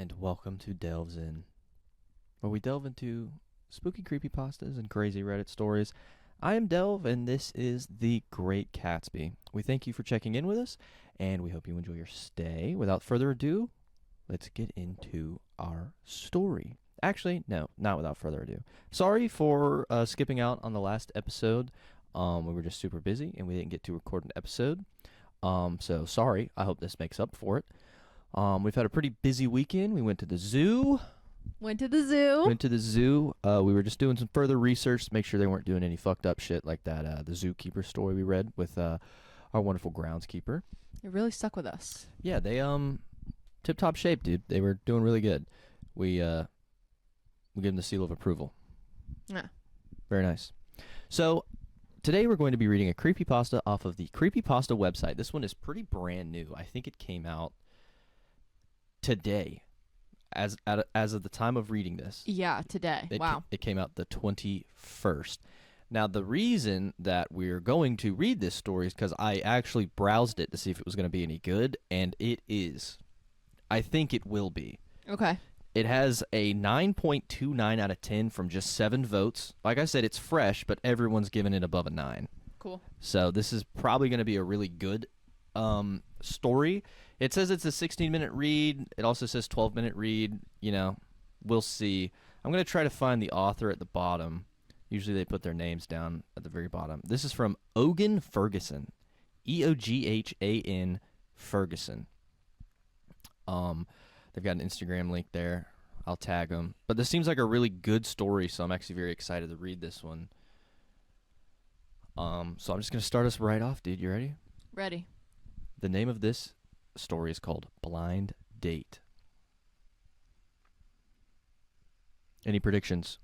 and welcome to Delves In, where we delve into spooky creepypastas and crazy Reddit stories. I am Delve, and this is The Great Catsby. We thank you for checking in with us, and we hope you enjoy your stay. Without further ado, let's get into our story. Actually, no, not without further ado. Sorry for skipping out on the last episode. We were just super busy, and we didn't get to record an episode. So sorry. I hope this makes up for it. We've had a pretty busy weekend. We went to the zoo. Went to the zoo. We were just doing some further research to make sure they weren't doing any fucked up shit like that the zookeeper story we read with our wonderful groundskeeper. It really stuck with us. Yeah, they tip-top shape, dude. They were doing really good. We gave them the seal of approval. Yeah. Very nice. So today we're going to be reading a creepypasta off of the Creepypasta website. This one is pretty brand new. I think it came out today, as of the time of reading this. Yeah, today. Wow. It came out the 21st. Now, the reason that we're going to read this story is because I actually browsed it to see if it was going to be any good, and it is. I think it will be. Okay. It has a 9.29 out of 10 from just 7 votes. Like I said, it's fresh, but everyone's given it above a 9. Cool. So this is probably going to be a really good story. It says it's a 16-minute read. It also says 12-minute read. You know, we'll see. I'm going to try to find the author at the bottom. Usually they put their names down at the very bottom. This is from Eoghan Ferguson. Eoghan Ferguson. They've got an Instagram link there. I'll tag them. But this seems like a really good story, so I'm actually very excited to read this one. So I'm just going to start us right off, dude. You ready? Ready. The name of this story is called Blind Date. Any predictions?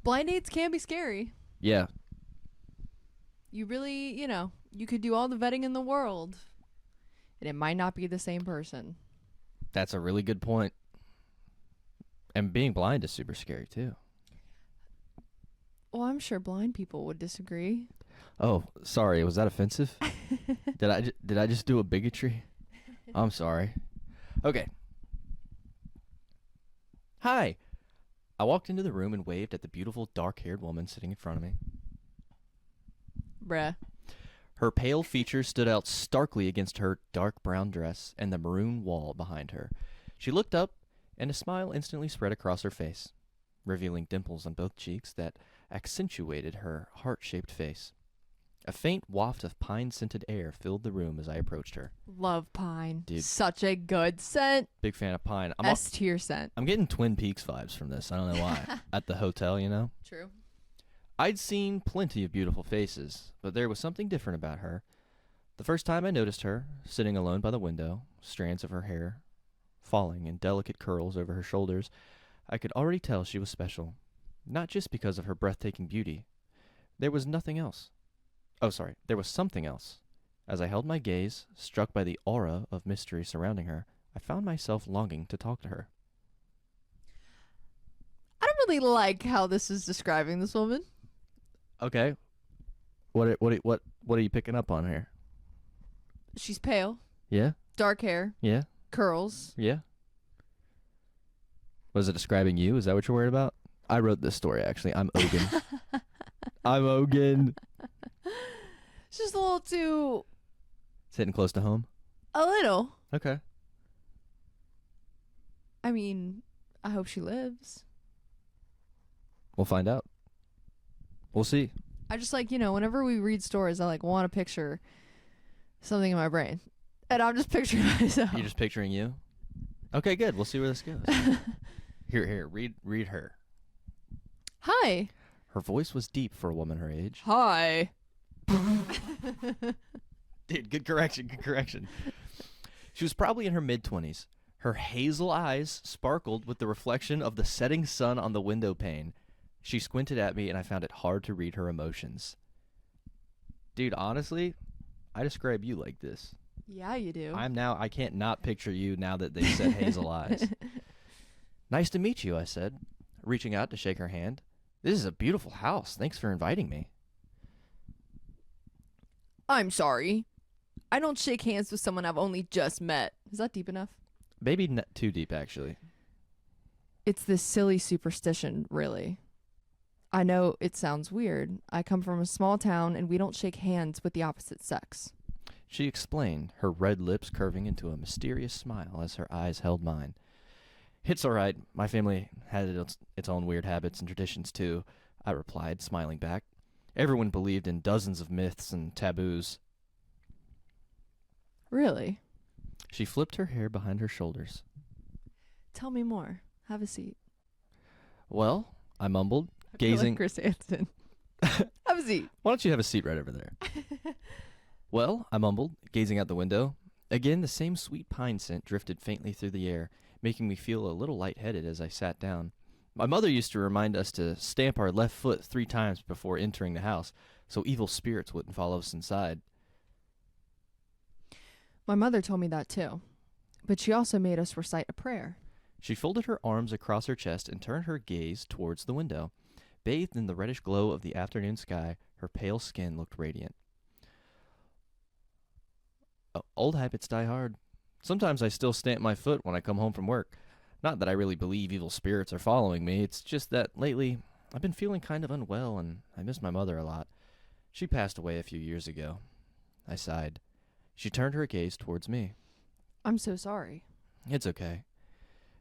Blind dates can be scary. Yeah. You really, you could do all the vetting in the world, and it might not be the same person. That's a really good point. And being blind is super scary, too. Well, I'm sure blind people would disagree. Oh, sorry. Was that offensive? Did I just do a bigotry? I'm sorry. Okay. Hi. I walked into the room and waved at the beautiful dark-haired woman sitting in front of me. Bruh. Her pale features stood out starkly against her dark brown dress and the maroon wall behind her. She looked up, and a smile instantly spread across her face, revealing dimples on both cheeks that accentuated her heart-shaped face. A faint waft of pine-scented air filled the room as I approached her. Love pine. Dude. Such a good scent. Big fan of pine. S-tier scent. I'm getting Twin Peaks vibes from this. I don't know why. At the hotel, you know? True. I'd seen plenty of beautiful faces, but there was something different about her. The first time I noticed her, sitting alone by the window, strands of her hair falling in delicate curls over her shoulders, I could already tell she was special. Not just because of her breathtaking beauty. There was something else. As I held my gaze, struck by the aura of mystery surrounding her, I found myself longing to talk to her. I don't really like how this is describing this woman. Okay. What are you picking up on here? She's pale. Yeah? Dark hair. Yeah? Curls. Yeah? Was it describing you? Is that what you're worried about? I wrote this story, actually. I'm Eoghan. I'm Eoghan. It's just a little too... It's hitting close to home? A little. Okay. I mean, I hope she lives. We'll find out. We'll see. I just whenever we read stories, I want to picture something in my brain. And I'm just picturing myself. You're just picturing you? Okay, good. We'll see where this goes. Here, read her. Hi. Her voice was deep for a woman her age. Hi. Dude, good correction. She was probably in her mid-20s. Her hazel eyes sparkled with the reflection of the setting sun on the window pane. She squinted at me, and I found it hard to read her emotions. Dude, honestly, I describe you like this. Yeah, you do. I can't not picture you now that they said hazel eyes. Nice to meet you, I said, reaching out to shake her hand. This is a beautiful house. Thanks for inviting me. I'm sorry. I don't shake hands with someone I've only just met. Is that deep enough? Maybe not too deep, actually. It's this silly superstition, really. I know it sounds weird. I come from a small town and we don't shake hands with the opposite sex. She explained, her red lips curving into a mysterious smile as her eyes held mine. It's all right. My family had its own weird habits and traditions, too, I replied, smiling back. Everyone believed in dozens of myths and taboos. Really? She flipped her hair behind her shoulders. Tell me more. Have a seat. Well, I mumbled, I feel gazing. like Chris Hansen. Have a seat. Why don't you have a seat right over there? Well, I mumbled, gazing out the window. Again, the same sweet pine scent drifted faintly through the air, making me feel a little lightheaded as I sat down. My mother used to remind us to stamp our left foot 3 times before entering the house, so evil spirits wouldn't follow us inside. My mother told me that too. But she also made us recite a prayer. She folded her arms across her chest and turned her gaze towards the window. Bathed in the reddish glow of the afternoon sky, her pale skin looked radiant. Old habits die hard. Sometimes I still stamp my foot when I come home from work. Not that I really believe evil spirits are following me, it's just that lately I've been feeling kind of unwell and I miss my mother a lot. She passed away a few years ago. I sighed. She turned her gaze towards me. I'm so sorry. It's okay.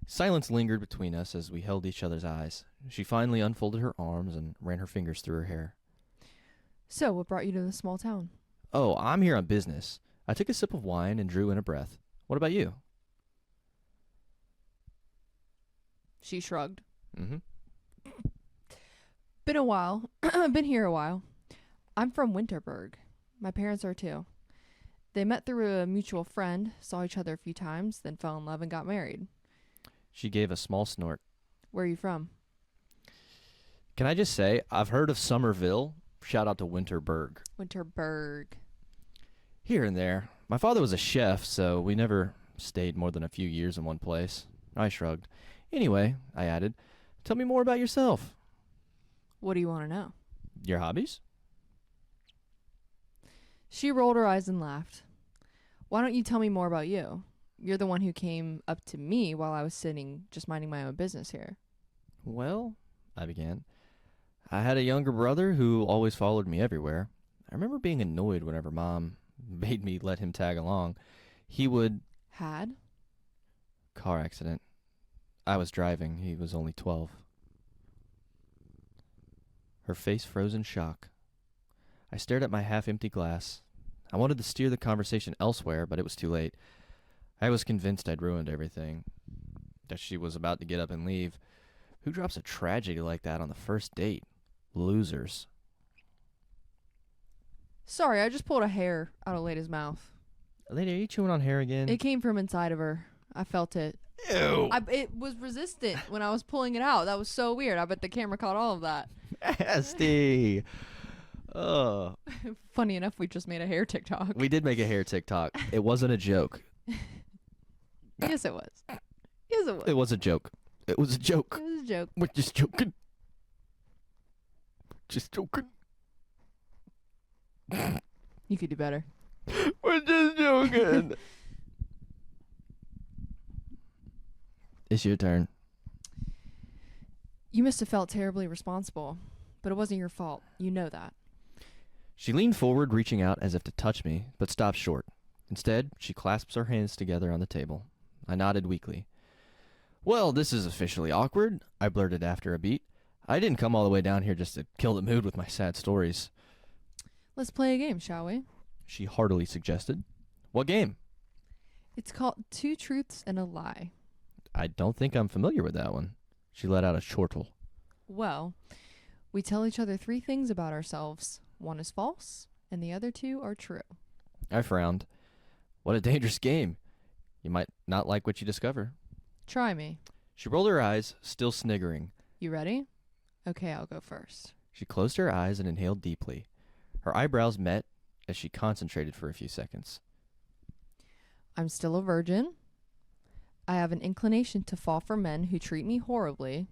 Silence lingered between us as we held each other's eyes. She finally unfolded her arms and ran her fingers through her hair. So, what brought you to the small town? Oh, I'm here on business. I took a sip of wine and drew in a breath. What about you? She shrugged. Mm-hmm. Been a while. Been here a while. I'm from Winterberg. My parents are too. They met through a mutual friend, saw each other a few times, then fell in love and got married. She gave a small snort. Where are you from? Can I just say, I've heard of Somerville. Shout out to Winterberg. Winterberg. Here and there. My father was a chef, so we never stayed more than a few years in one place. I shrugged. Anyway, I added, tell me more about yourself. What do you want to know? Your hobbies? She rolled her eyes and laughed. Why don't you tell me more about you? You're the one who came up to me while I was sitting just minding my own business here. Well, I began. I had a younger brother who always followed me everywhere. I remember being annoyed whenever Mom made me let him tag along. He would... Had? Car accident. I was driving. He was only 12. Her face froze in shock. I stared at my half-empty glass. I wanted to steer the conversation elsewhere, but it was too late. I was convinced I'd ruined everything, that she was about to get up and leave. Who drops a tragedy like that on the first date? Losers. Sorry, I just pulled a hair out of Lada's mouth. Lady, are you chewing on hair again? It came from inside of her. I felt it. Ew. It was resistant when I was pulling it out. That was so weird. I bet the camera caught all of that. Nasty. Funny enough, we just made a hair TikTok. We did make a hair TikTok. It wasn't a joke. Yes, it was. Yes, it was. It was a joke. It was a joke. It was a joke. We're just joking. Just joking. You could do better. We're just joking. It's your turn. You must have felt terribly responsible, but it wasn't your fault. You know that. She leaned forward, reaching out as if to touch me, but stopped short. Instead, she clasps her hands together on the table. I nodded weakly. Well, this is officially awkward, I blurted after a beat. I didn't come all the way down here just to kill the mood with my sad stories. Let's play a game, shall we? She heartily suggested. What game? It's called Two Truths and a Lie. I don't think I'm familiar with that one. She let out a chortle. Well, we tell each other 3 things about ourselves. One is false, and the other 2 are true. I frowned. What a dangerous game. You might not like what you discover. Try me. She rolled her eyes, still sniggering. You ready? Okay, I'll go first. She closed her eyes and inhaled deeply. Her eyebrows met as she concentrated for a few seconds. I'm still a virgin. I have an inclination to fall for men who treat me horribly.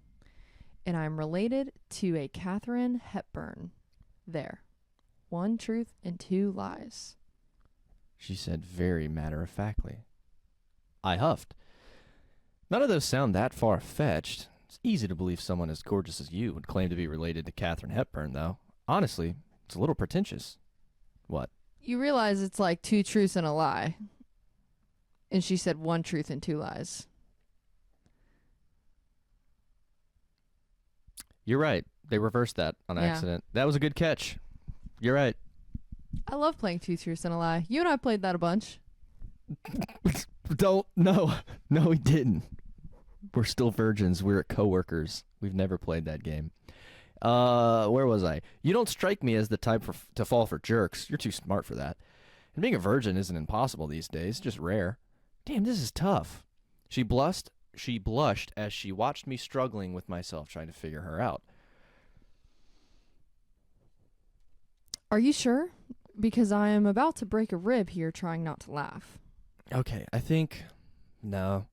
And I'm related to a Katharine Hepburn. There. 1 truth and 2 lies. She said very matter-of-factly. I huffed. None of those sound that far-fetched. It's easy to believe someone as gorgeous as you would claim to be related to Katharine Hepburn, though. Honestly, it's a little pretentious. What? You realize it's like 2 truths and a lie. And she said 1 truth and 2 lies. You're right. They reversed that on Yeah. accident. That was a good catch. You're right. I love playing 2 truths and a lie. You and I played that a bunch. No, we didn't. We're still virgins. We're coworkers. We've never played that game. Where was I? You don't strike me as the type to fall for jerks. You're too smart for that. And being a virgin isn't impossible these days, just rare. Damn, this is tough. She blushed as she watched me struggling with myself trying to figure her out. Are you sure? Because I am about to break a rib here trying not to laugh. Okay, I think... No.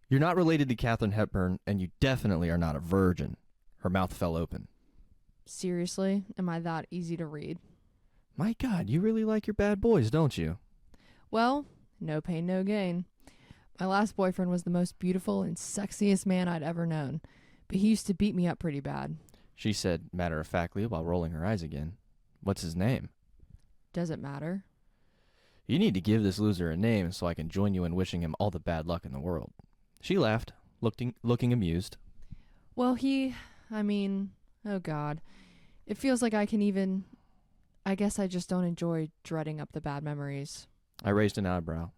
You're not related to Katharine Hepburn, and you definitely are not a virgin. Her mouth fell open. Seriously? Am I that easy to read? My God, you really like your bad boys, don't you? Well, no pain, no gain. My last boyfriend was the most beautiful and sexiest man I'd ever known, but he used to beat me up pretty bad. She said matter-of-factly while rolling her eyes again. What's his name? Does it matter? You need to give this loser a name so I can join you in wishing him all the bad luck in the world. She laughed, looking amused. Well, oh God. It feels like I guess I just don't enjoy dreading up the bad memories. I raised an eyebrow.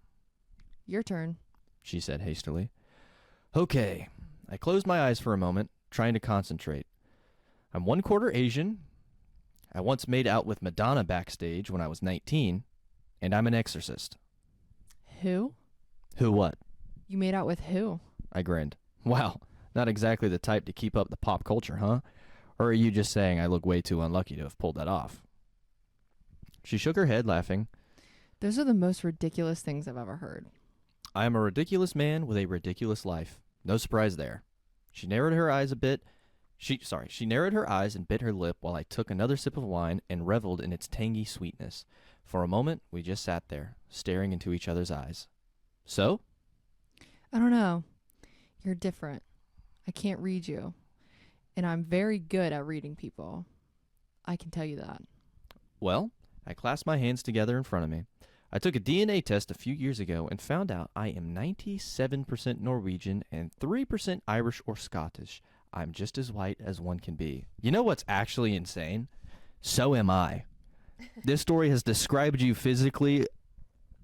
Your turn. She said hastily. Okay. I closed my eyes for a moment, trying to concentrate. I'm 1/4 Asian. I once made out with Madonna backstage when I was 19, and I'm an exorcist. Who? Who what? You made out with who? I grinned. Wow, not exactly the type to keep up the pop culture, huh? Or are you just saying I look way too unlucky to have pulled that off? She shook her head, laughing. Those are the most ridiculous things I've ever heard. I am a ridiculous man with a ridiculous life. No surprise there. She narrowed her eyes a bit. She narrowed her eyes and bit her lip while I took another sip of wine and reveled in its tangy sweetness. For a moment, we just sat there, staring into each other's eyes. So? I don't know. You're different. I can't read you. And I'm very good at reading people. I can tell you that. Well, I clasped my hands together in front of me. I took a DNA test a few years ago and found out I am 97% Norwegian and 3% Irish or Scottish. I'm just as white as one can be. You know what's actually insane? So am I. This story has described you physically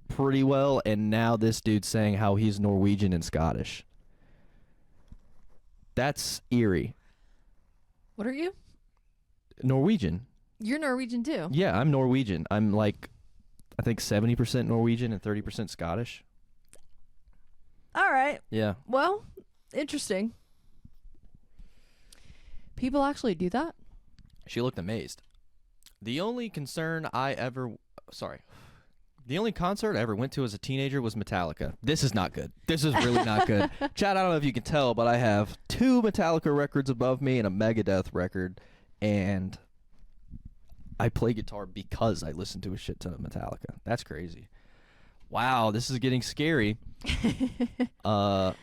pretty well, and now this dude's saying how he's Norwegian and Scottish. That's eerie. What are you? Norwegian. You're Norwegian too. Yeah, I'm Norwegian. I'm like, I think 70% Norwegian and 30% Scottish. All right. Yeah. Well, interesting. People actually do that? She looked amazed. The only concert I ever went to as a teenager was Metallica. This is not good. This is really not good. Chad, I don't know if you can tell, but I have 2 Metallica records above me and a Megadeth record, and I play guitar because I listen to a shit ton of Metallica. That's crazy. Wow, this is getting scary. Let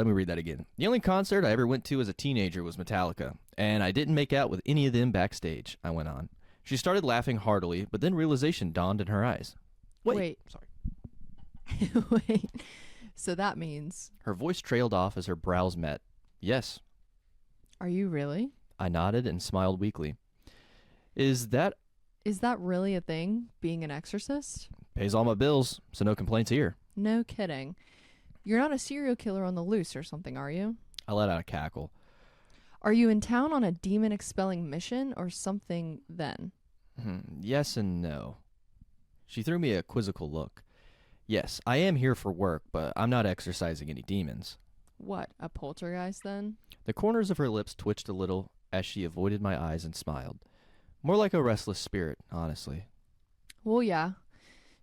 me read that again. The only concert I ever went to as a teenager was Metallica, and I didn't make out with any of them backstage, I went on. She started laughing heartily, but then realization dawned in her eyes. Wait. Sorry. Wait. So that means... Her voice trailed off as her brows met. Yes. Are you really? I nodded and smiled weakly. Is that really a thing, being an exorcist? Pays all my bills, so no complaints here. No kidding. You're not a serial killer on the loose or something, are you? I let out a cackle. Are you in town on a demon-expelling mission or something then? Yes and no. She threw me a quizzical look. Yes, I am here for work, but I'm not exorcising any demons. What, a poltergeist then? The corners of her lips twitched a little as she avoided my eyes and smiled. More like a restless spirit, honestly. Well, yeah.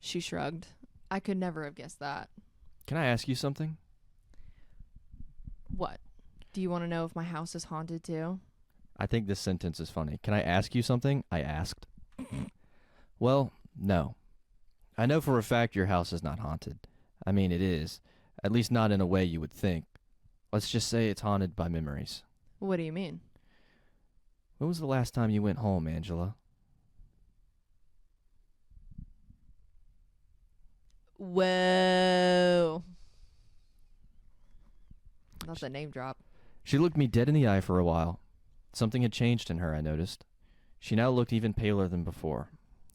She shrugged. I could never have guessed that. Can I ask you something? What? Do you want to know if my house is haunted too? I think this sentence is funny. Can I ask you something? I asked. Well, no. I know for a fact your house is not haunted. I mean, it is. At least not in a way you would think. Let's just say it's haunted by memories. What do you mean? When was the last time you went home, Angela? Whoa. Not the name drop. She looked me dead in the eye for a while. Something had changed in her, I noticed. She now looked even paler than before.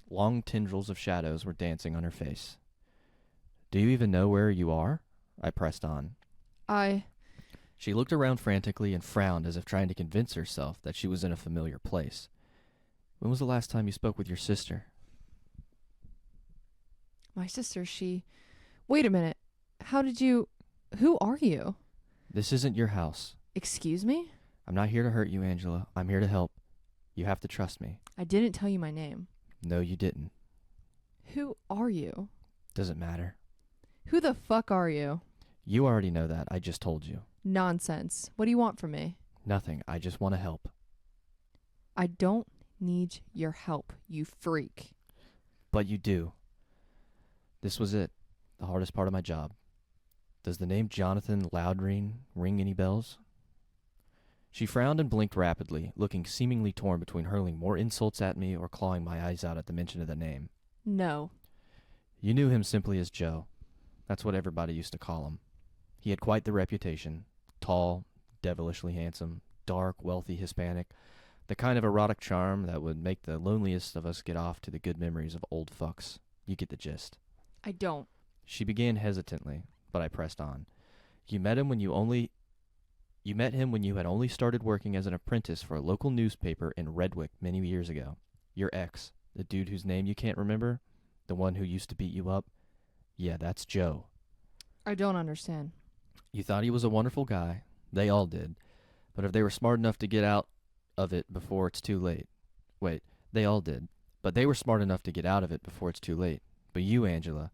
Long tendrils of shadows were dancing on her face. Do you even know where you are? I pressed on. She looked around frantically and frowned as if trying to convince herself that she was in a familiar place. When was the last time you spoke with your sister? My sister, Wait a minute. Who are you? This isn't your house. Excuse me? I'm not here to hurt you, Angela. I'm here to help. You have to trust me. I didn't tell you my name. No, you didn't. Who are you? Doesn't matter. Who the fuck are you? You already know that. I just told you. Nonsense. What do you want from me? Nothing. I just want to help. I don't need your help, you freak. But you do. This was it. The hardest part of my job. Does the name Jonathan Loudring ring any bells? She frowned and blinked rapidly, looking seemingly torn between hurling more insults at me or clawing my eyes out at the mention of the name. No. You knew him simply as Joe. That's what everybody used to call him. He had quite the reputation. Tall, devilishly handsome, dark, wealthy Hispanic. The kind of erotic charm that would make the loneliest of us get off to the good memories of old fucks. You get the gist. I don't. She began hesitantly, but I pressed on. You met him when you had only started working as an apprentice for a local newspaper in Redwick many years ago. Your ex, the dude whose name you can't remember, the one who used to beat you up. Yeah, that's Joe. I don't understand. You thought he was a wonderful guy. They all did. But if they were smart enough to get out of it before it's too late. Wait, they all did. But they were smart enough to get out of it before it's too late. But you, Angela,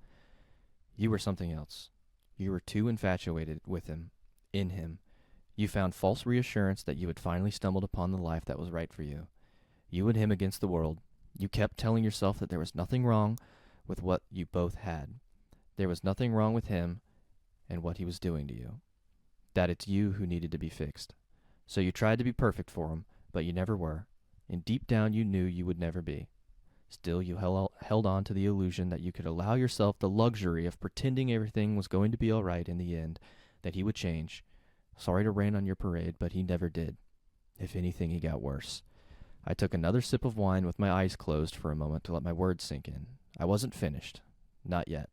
you were something else. You were too infatuated with him, in him. You found false reassurance that you had finally stumbled upon the life that was right for you. You and him against the world. You kept telling yourself that there was nothing wrong with what you both had. There was nothing wrong with him and what he was doing to you. That it's you who needed to be fixed. So you tried to be perfect for him, but you never were. And deep down you knew you would never be. Still, you held on to the illusion that you could allow yourself the luxury of pretending everything was going to be all right in the end, that he would change. Sorry to rain on your parade, but he never did. If anything, he got worse. I took another sip of wine with my eyes closed for a moment to let my words sink in. I wasn't finished. Not yet.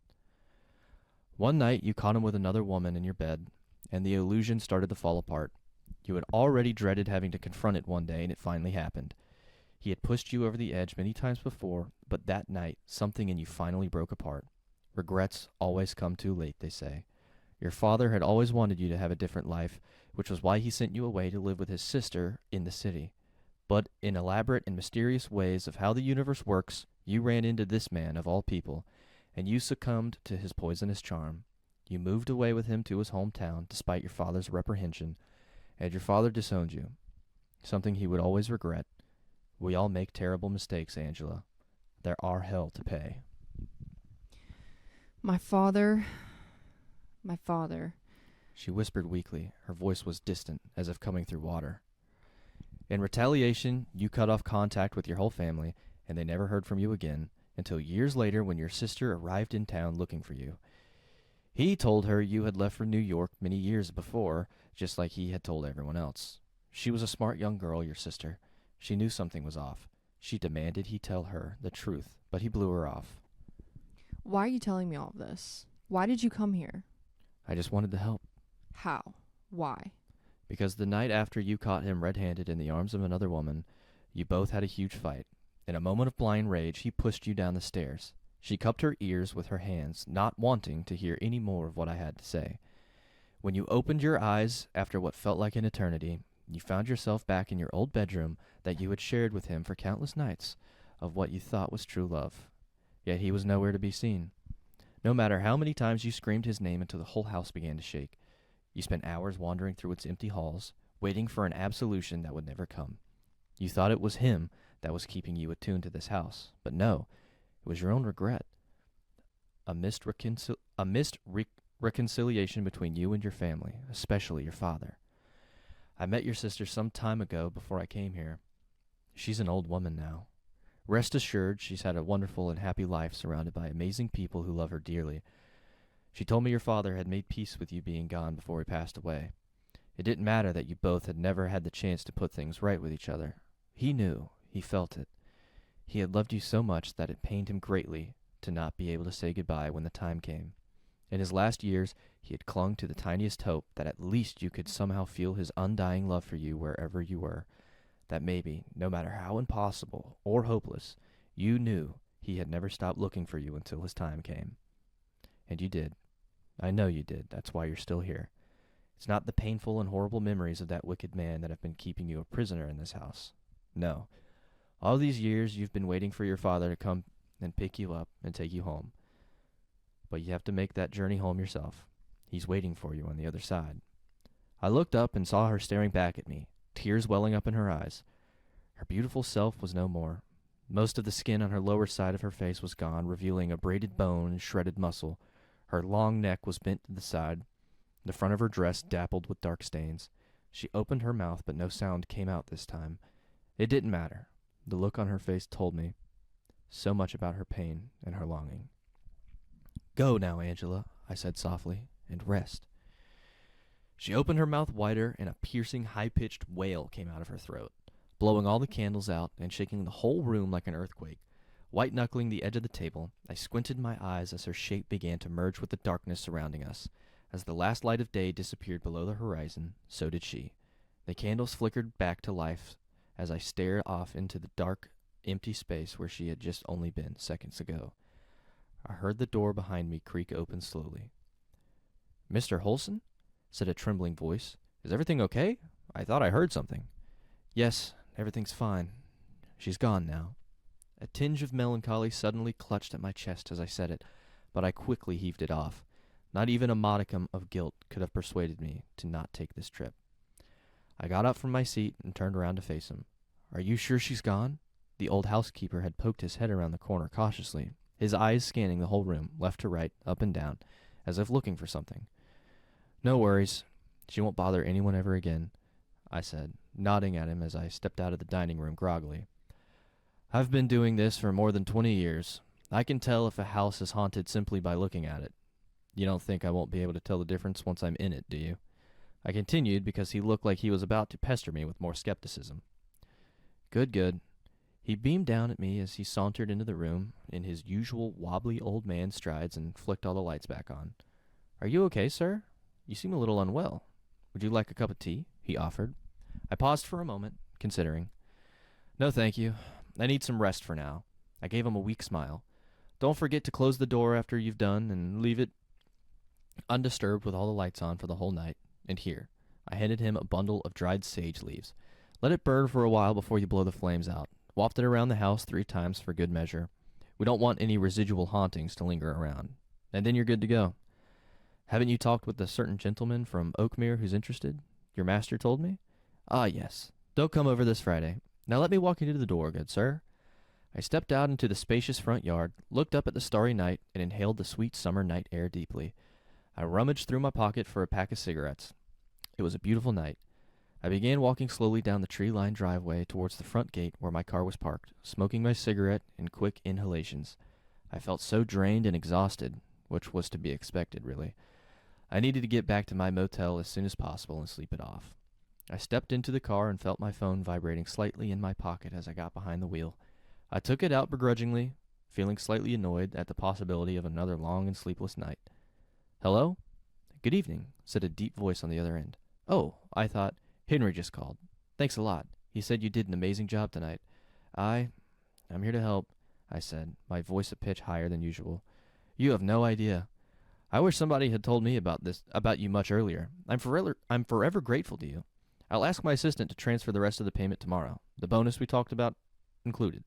One night, you caught him with another woman in your bed, and the illusion started to fall apart. You had already dreaded having to confront it one day, and it finally happened. He had pushed you over the edge many times before, but that night, something in you finally broke apart. Regrets always come too late, they say. Your father had always wanted you to have a different life, which was why he sent you away to live with his sister in the city. But in elaborate and mysterious ways of how the universe works, you ran into this man of all people, and you succumbed to his poisonous charm. You moved away with him to his hometown, despite your father's reprehension, and your father disowned you, something he would always regret. We all make terrible mistakes, Angela. There are hell to pay. My father. She whispered weakly. Her voice was distant, as if coming through water. In retaliation, you cut off contact with your whole family, and they never heard from you again, until years later when your sister arrived in town looking for you. He told her you had left for New York many years before, just like he had told everyone else. She was a smart young girl, your sister. She knew something was off. She demanded he tell her the truth, but he blew her off. Why are you telling me all of this? Why did you come here? I just wanted to help. How? Why? Because the night after you caught him red-handed in the arms of another woman, you both had a huge fight. In a moment of blind rage, he pushed you down the stairs. She cupped her ears with her hands, not wanting to hear any more of what I had to say. When you opened your eyes after what felt like an eternity, you found yourself back in your old bedroom that you had shared with him for countless nights of what you thought was true love. Yet he was nowhere to be seen. No matter how many times you screamed his name until the whole house began to shake, you spent hours wandering through its empty halls, waiting for an absolution that would never come. You thought it was him that was keeping you attuned to this house, but no, it was your own regret. A missed reconciliation between you and your family, especially your father. I met your sister some time ago before I came here. She's an old woman now. Rest assured, she's had a wonderful and happy life surrounded by amazing people who love her dearly. She told me your father had made peace with you being gone before he passed away. It didn't matter that you both had never had the chance to put things right with each other. He knew. He felt it. He had loved you so much that it pained him greatly to not be able to say goodbye when the time came. In his last years, he had clung to the tiniest hope that at least you could somehow feel his undying love for you wherever you were, that maybe, no matter how impossible or hopeless, you knew he had never stopped looking for you until his time came. And you did. I know you did. That's why you're still here. It's not the painful and horrible memories of that wicked man that have been keeping you a prisoner in this house. No. All these years you've been waiting for your father to come and pick you up and take you home. But you have to make that journey home yourself. He's waiting for you on the other side. I looked up and saw her staring back at me, tears welling up in her eyes. Her beautiful self was no more. Most of the skin on her lower side of her face was gone, revealing a braided bone and shredded muscle. Her long neck was bent to the side, the front of her dress dappled with dark stains. She opened her mouth, but no sound came out this time. It didn't matter. The look on her face told me so much about her pain and her longing. "Go now, Angela," I said softly, "and rest." She opened her mouth wider, and a piercing, high-pitched wail came out of her throat, blowing all the candles out and shaking the whole room like an earthquake. White-knuckling the edge of the table, I squinted my eyes as her shape began to merge with the darkness surrounding us. As the last light of day disappeared below the horizon, so did she. The candles flickered back to life as I stared off into the dark, empty space where she had just only been seconds ago. I heard the door behind me creak open slowly. "Mr. Holson?" said a trembling voice. "Is everything okay? I thought I heard something." "Yes, everything's fine. She's gone now." A tinge of melancholy suddenly clutched at my chest as I said it, but I quickly heaved it off. Not even a modicum of guilt could have persuaded me to not take this trip. I got up from my seat and turned around to face him. "Are you sure she's gone?" The old housekeeper had poked his head around the corner cautiously, his eyes scanning the whole room, left to right, up and down, as if looking for something. "No worries. She won't bother anyone ever again," I said, nodding at him as I stepped out of the dining room groggily. "I've been doing this for more than 20 years. I can tell if a house is haunted simply by looking at it. You don't think I won't be able to tell the difference once I'm in it, do you?" I continued because he looked like he was about to pester me with more skepticism. "Good, good." He beamed down at me as he sauntered into the room in his usual wobbly old man strides and flicked all the lights back on. "Are you okay, sir? You seem a little unwell. Would you like a cup of tea?" he offered. I paused for a moment, considering. "No, thank you. I need some rest for now." I gave him a weak smile. "Don't forget to close the door after you've done and leave it undisturbed with all the lights on for the whole night. And here," I handed him a bundle of dried sage leaves. "Let it burn for a while before you blow the flames out. Waft it around the house 3 times for good measure. We don't want any residual hauntings to linger around. And then you're good to go. Haven't you talked with a certain gentleman from Oakmere who's interested? Your master told me?" "Ah, yes. They'll come over this Friday. Now let me walk you to the door, good sir." I stepped out into the spacious front yard, looked up at the starry night, and inhaled the sweet summer night air deeply. I rummaged through my pocket for a pack of cigarettes. It was a beautiful night. I began walking slowly down the tree-lined driveway towards the front gate where my car was parked, smoking my cigarette in quick inhalations. I felt so drained and exhausted, which was to be expected, really. I needed to get back to my motel as soon as possible and sleep it off. I stepped into the car and felt my phone vibrating slightly in my pocket as I got behind the wheel. I took it out begrudgingly, feeling slightly annoyed at the possibility of another long and sleepless night. "Hello?" "Good evening," said a deep voice on the other end. "Oh, I thought Henry just called. Thanks a lot. He said you did an amazing job tonight." I'm here to help," I said, my voice a pitch higher than usual. "You have no idea. I wish somebody had told me about you much earlier. I'm forever grateful to you. I'll ask my assistant to transfer the rest of the payment tomorrow, the bonus we talked about included.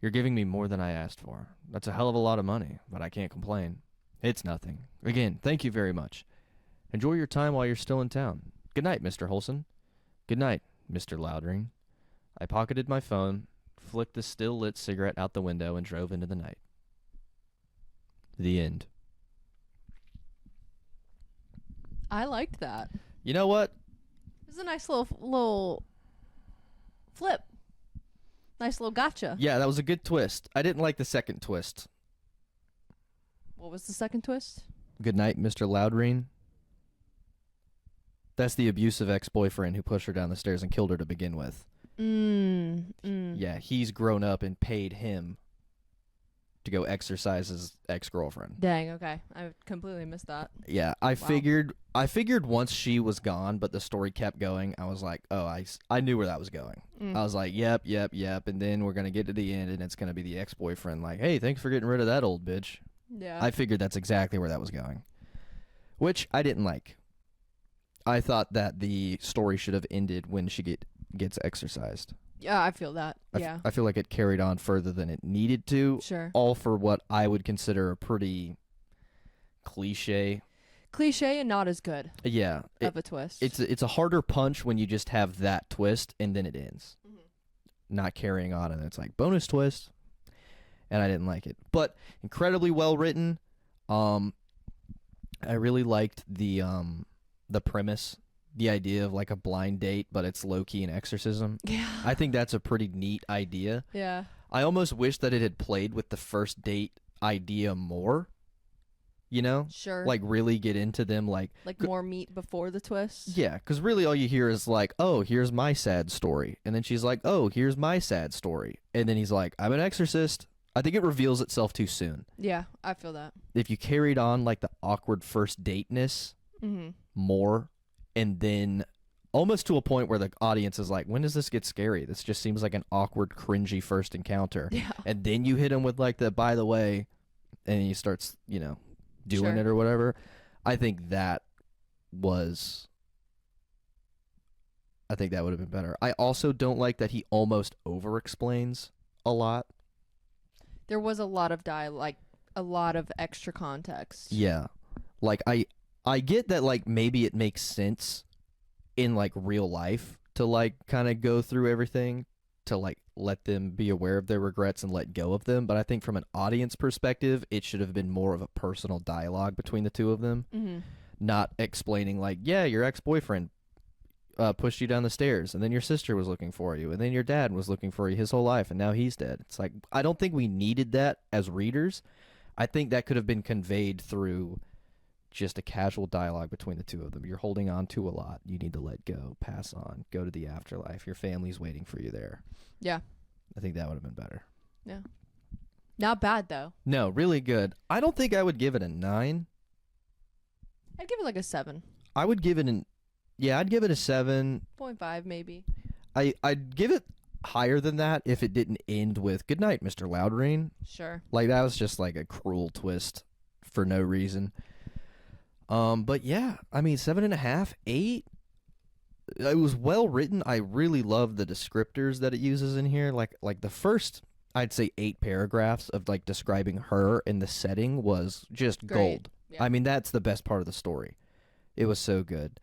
You're giving me more than I asked for. That's a hell of a lot of money, but I can't complain. It's nothing. Again, thank you very much. Enjoy your time while you're still in town. Good night, Mr. Holson." "Good night, Mr. Loudering." I pocketed my phone, flicked the still-lit cigarette out the window, and drove into the night. The end. I liked that. You know what? It was a nice little flip. Nice little gotcha. Yeah, that was a good twist. I didn't like the second twist. What was the second twist? Good night, Mr. Loudrine. That's the abusive ex-boyfriend who pushed her down the stairs and killed her to begin with. Yeah, he's grown up and paid him to go exercise his ex-girlfriend. Dang, okay. I completely missed that. Yeah, I figured once she was gone, but the story kept going. I was like, oh, I knew where that was going. I was like, yep. And then we're going to get to the end, and it's going to be the ex-boyfriend like, hey, thanks for getting rid of that old bitch. Yeah. I figured that's exactly where that was going, which I didn't like. I thought that the story should have ended when she gets exercised. Yeah, I feel that. Yeah. I feel like it carried on further than it needed to. Sure. All for what I would consider a pretty cliche and not as good. Yeah. Of a twist. It's a harder punch when you just have that twist and then it ends. Not carrying on, and it's like bonus twist. And I didn't like it. But incredibly well written. I really liked the premise, the idea of like a blind date, but it's low-key an exorcism. Yeah. I think that's a pretty neat idea. Yeah. I almost wish that it had played with the first date idea more, you know? Sure. Like really get into them like more meat before the twist. Yeah, because really all you hear is like, oh, here's my sad story. And then she's like, oh, here's my sad story. And then he's like, I'm an exorcist. I think it reveals itself too soon. Yeah, I feel that. If you carried on like the awkward first dateness more, and then almost to a point where the audience is like, when does this get scary? This just seems like an awkward, cringy first encounter. Yeah. And then you hit him with like the, by the way, and he starts, doing it or whatever. I think that would have been better. I also don't like that he almost over-explains a lot. There was a lot of a lot of extra context. Yeah. Like, I get that, like, maybe it makes sense in, like, real life to, like, kind of go through everything to, like, let them be aware of their regrets and let go of them. But I think from an audience perspective, it should have been more of a personal dialogue between the two of them. Not explaining, like, yeah, your ex-boyfriend pushed you down the stairs, and then your sister was looking for you, and then your dad was looking for you his whole life, and now he's dead. It's like, I don't think we needed that as readers. I think that could have been conveyed through just a casual dialogue between the two of them. You're holding on to a lot. You need to let go, pass on, go to the afterlife. Your family's waiting for you there. Yeah. I think that would have been better. Yeah. Not bad, though. No, really good. I don't think I would give it a 9. I'd give it like a 7. I would give it I'd give it a 7. 0.5 maybe. I'd give it higher than that if it didn't end with good night, Mr. Loudrine. Sure. Like, that was just like a cruel twist for no reason. But yeah, I mean, 7.5, 8. It was well written. I really love the descriptors that it uses in here. Like the first, I'd say 8 paragraphs of like describing her in the setting was just Great. Gold. Yeah. I mean, that's the best part of the story. It was so good.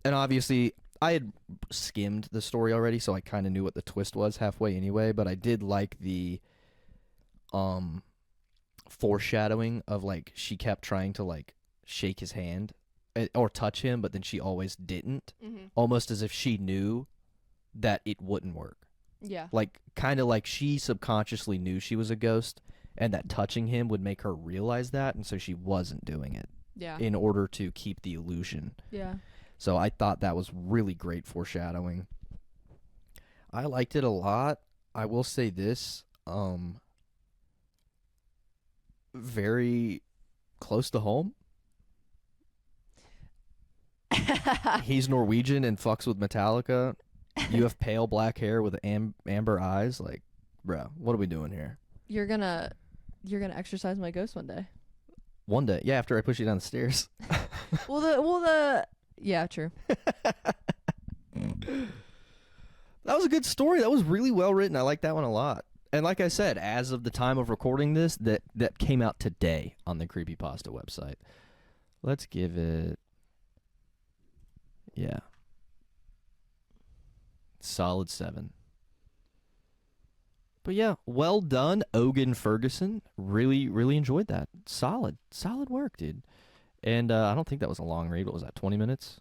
And obviously, I had skimmed the story already, so I kind of knew what the twist was halfway anyway, but I did like the foreshadowing of like she kept trying to like shake his hand or touch him, but then she always didn't. Almost as if she knew that it wouldn't work. Yeah. Like, kind of like she subconsciously knew she was a ghost and that touching him would make her realize that, and so she wasn't doing it. Yeah. In order to keep the illusion. Yeah. So I thought that was really great foreshadowing. I liked it a lot. I will say this, very close to home. He's Norwegian and fucks with Metallica. You have pale black hair with amber eyes. Like, bro, what are we doing here? You're gonna exercise my ghost one day. One day, yeah, after I push you down the stairs. Yeah, true. That was a good story. That was really well written. I like that one a lot. And like I said, as of the time of recording this, that came out today on the Creepypasta website. Let's give it, yeah, solid 7. But yeah, well done, Eoghan Ferguson. Really, really enjoyed that. Solid work, dude. And I don't think that was a long read. What was that, 20 minutes?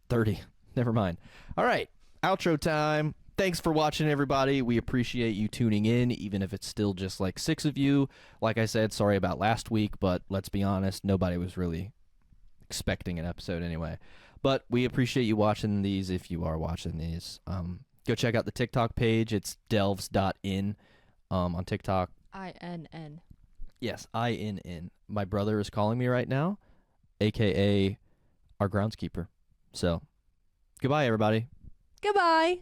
30. Never mind. All right, outro time. Thanks for watching, everybody. We appreciate you tuning in, even if it's still just like 6 of you. Like I said, sorry about last week, but let's be honest, nobody was really expecting an episode anyway. But we appreciate you watching these if you are watching these. Go check out the TikTok page. It's delves.in on TikTok. INN. Yes, INN. My brother is calling me right now, a.k.a. our groundskeeper. So, goodbye, everybody. Goodbye.